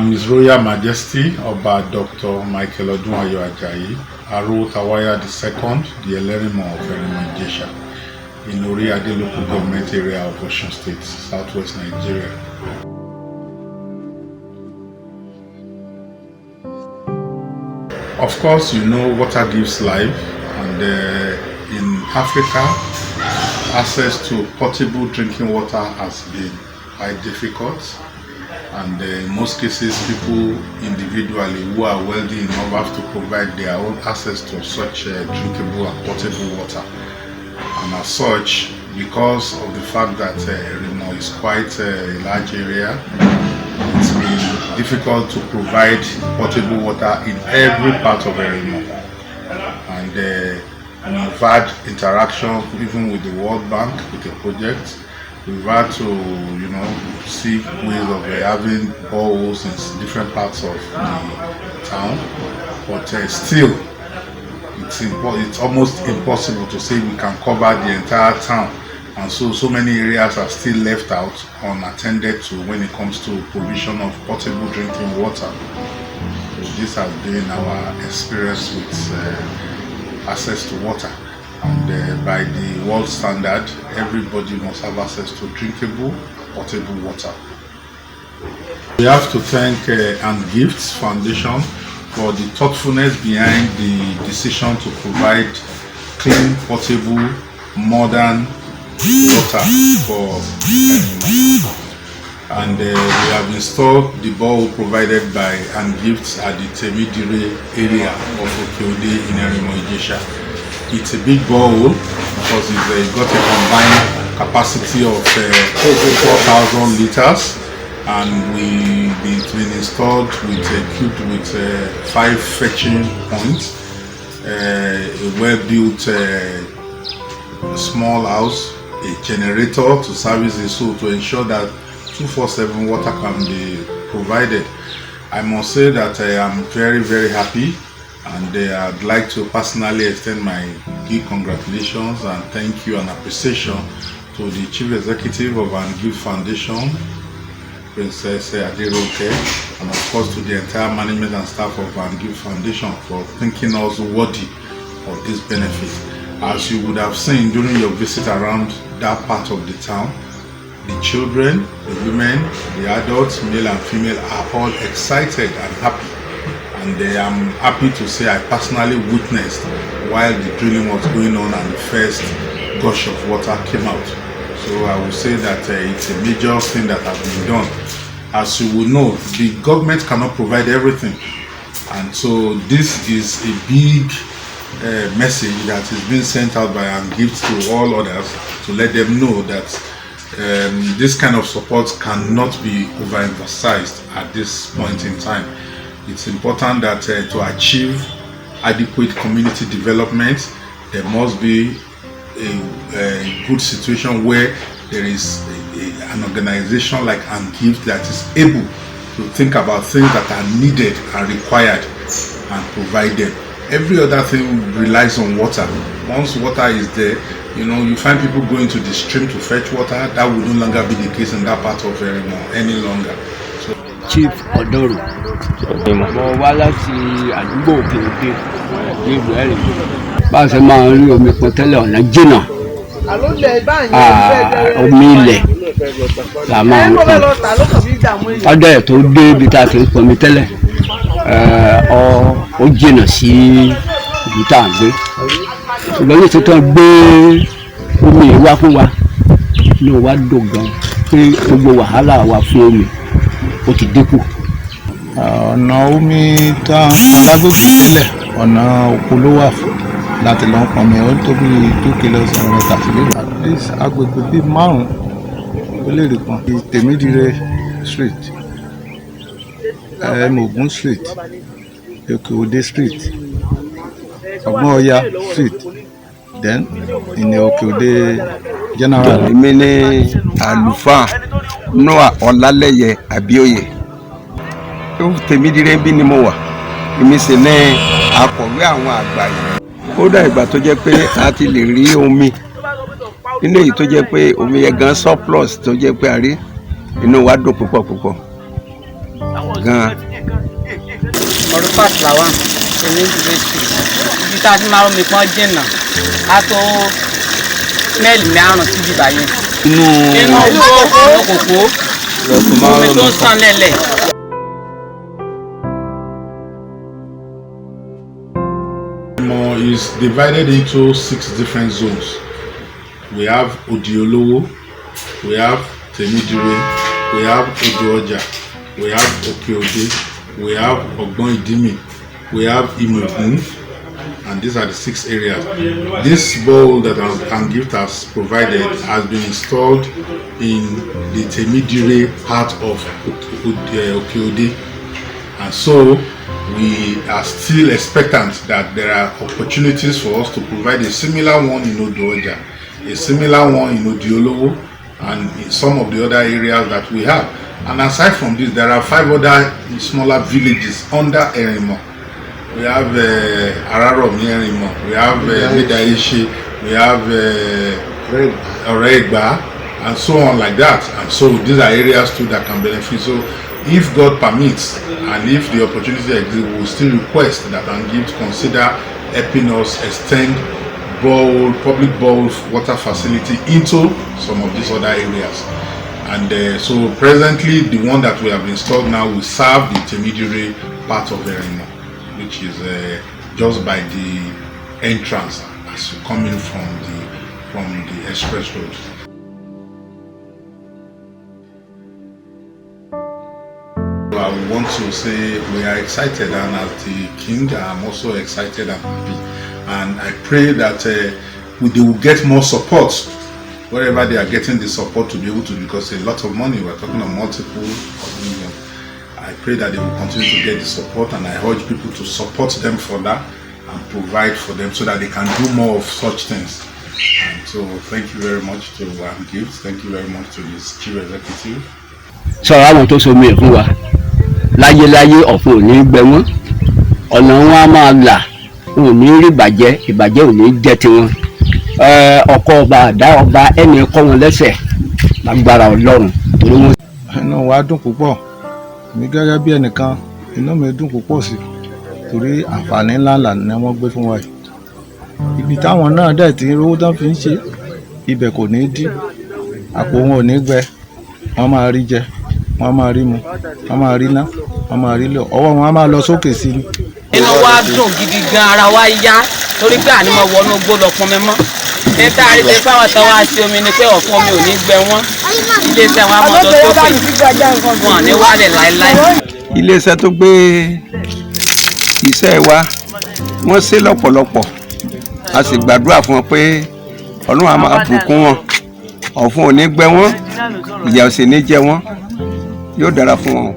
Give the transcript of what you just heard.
His Royal Majesty Oba Dr. Michael Odunwayo Ajayi Aro Tawaya II, the Elerimo of Erimo Ijesha, in Ori-Ade local government area of Osun State, southwest Nigeria. Of course, you know water gives life, and in Africa, access to potable drinking water has been quite difficult. And in most cases, people individually who are wealthy enough have to provide their own access to such drinkable and potable water. And as such, because of the fact that Erimo is quite a large area, it's been difficult to provide potable water in every part of Erimo. And we've had interaction even with the World Bank with the project. We've had to, seek ways of having boreholes in different parts of the town, but still, it's almost impossible to say we can cover the entire town, and so many areas are still left out unattended to when it comes to provision of potable drinking water. So this has been our experience with access to water. And by the world standard, everybody must have access to drinkable, potable water. We have to thank And Gifts Foundation for the thoughtfulness behind the decision to provide clean, potable, modern water for Erimo. And we have installed the bowl provided by And Gifts at the Temidire area of Okeode in Erimo Ijesha. It's a big borehole because it's got a combined capacity of 4,000 liters, and it's been installed with equipped with 5 fetching points, a well-built small house, a generator to service it, so to ensure that 24/7 water can be provided. I must say that I am very, very happy. And I'd like to personally extend my big congratulations and thank you and appreciation to the Chief Executive of And Gifts Foundation, Princess Aderoke, and of course to the entire management and staff of And Gifts Foundation for thinking us worthy of this benefit. As you would have seen during your visit around that part of the town, the children, the women, the adults, male and female, are all excited and happy. And I'm happy to say I personally witnessed while the drilling was going on and the first gush of water came out. So I would say that it's a major thing that has been done. As you will know, the government cannot provide everything. And so this is a big message that is being sent out by And Gifts to all others to let them know that this kind of support cannot be overemphasized at this point in time. It's important that to achieve adequate community development, there must be a good situation where there is an organization like And Gifts that is able to think about things that are needed and required and provide them. Every other thing relies on water. Once water is there, you find people going to the stream to fetch water. That will no longer be the case in that part of Erimo any longer. Chief Odoru, mo wá láti àdúgbò Òkè-Òde nílùú Erimo. Bá a ṣe máa ń rí omi pọn tẹ́lẹ̀ ọ̀nà jìnnà, omi ilẹ̀ la máa ń pọn. Ọdẹ tó dé ibi tá a ti ń pọnmi tẹ́lẹ̀ ó jìnnà sí ibi tá a ń gbé. Ṣùgbọ́n ní títọ́ gbé omi wá fún wa ní wa dùn gan pé gbogbo wàhálà wa fún omi ó ti dínkù. Ọ̀nà omi tá lágbègbè tẹ́lẹ̀ ọ̀nà òkú ló wà láti lọ pọnmi, ó tó bí 2 km agbègbè bíi 5 ó lè rí pọn. Temidire street, Mogun street, Okeode street, Ọgbọ́n Ọya street, then ìní Okeode general. Èmi ni àlùfáà Noah Ọlálẹ́yẹ Abíóyè. Temidire bí ni mo wà, èmi sì ní akọ̀wé àwọn àgbà yìí. Ó dà ìgbà tó jẹ́ pé a ti lè rí omi nínú èyí tó jẹ́ pé omi yẹn gan surplus tó jẹ́ pé a rí, inú wa dùn púpọ̀ púpọ̀. gan-an. ọ̀rọ̀ pàṣípàwà èmi ń dúró sí ibi tá a ti máa rọ́ mi pọ́n jìnnà á tó mẹ́ẹ̀lì márùn-ún síbi báyẹn. inú kòkó omi tó ń sàn lẹ́lẹ̀. Is divided into 6 different zones. We have Odiolowo, we have Temidire, we have Odo-Oja, we have Oke-Ode, we have Ogbon-Idimi, we have Imogun, and these are the 6 areas. This bowl that Angift has provided has been installed in the Temidire part of Oke-Ode, and so we are still expectant that there are opportunities for us to provide a similar one in Odo-Oja, a similar one in Odiolowo, and in some of the other areas that we have. And aside from this, there are 5 other smaller villages under Erimo. We have Araromi Erimo, we have Medaishe, we have Oregba, and so on like that. And so these are areas too that can benefit. So if God permits and if the opportunity exists, we will still request that Angift consider helping us extend public bowl water facility into some of these other areas. And so presently the one that we have installed now will serve the Temidire part of Erimo, which is just by the entrance as you come in from the express road. I want to say we are excited, and as the king I'm also excited and happy, and I pray that they will get more support wherever they are getting the support to be able to, because a lot of money, we're talking of multiple millions. I pray that they will continue to get the support, and I urge people to support them for that and provide for them so that they can do more of such things. And so thank you very much to Angift, thank you very much to this chief executive. Sọ̀rọ̀ àwọn tó so mi fún wa láyéláyé ọ̀fun ò ní gbẹ wọ́n, ọ̀nà wọn á máa là, wọn ò ní rí ìbàjẹ́ ò ní jẹ́ tiwọn. Ọkọ ọba àdá ọba ẹni kọ́ wọn lẹ́sẹ̀ lágbára Ọlọ́run. Inú wa dùn púpọ̀, mi gẹ́gẹ́ bí ẹnìkan inú mi dùn púpọ̀ sí torí àǹfààní ńláńlá ni wọ́n gbé fún wa yìí. Ibi táwọn náà dẹ̀ tí owó tán fi ń ṣe ibẹ̀ kò ní dí, àpò wọn ò ní gbẹ, wọ́n máa rí jẹ, wọ́n máa rí mu, wọ́n máa rí ná, wọ́n máa rí lò, ọwọ́ wọn á máa lọ sókè sí i. inú wa dùn gidi gan, ara wa yá torí pé àní mo wọnú igbó lọ pọnmi mọ́. níta àríṣe fáwọn tán wá sí omi ni pé ọ̀fun omi ò ní gbẹ wọ́n, iléeṣẹ́ wọn á mọ̀ lọ sókè, wọn ò ní wálẹ̀ láéláé. Iléeṣẹ́ tó gbé iṣẹ́ wa wọ́n ṣe lọ́pọ̀lọpọ̀, a sì gbàdúrà fún wọn pé Ọlọ́run á máa bùkún wọn, ọ̀fun ò ní gbẹ wọ́n, ìyà ò sì ní jẹ wọ́n, yóò dára fún wọn.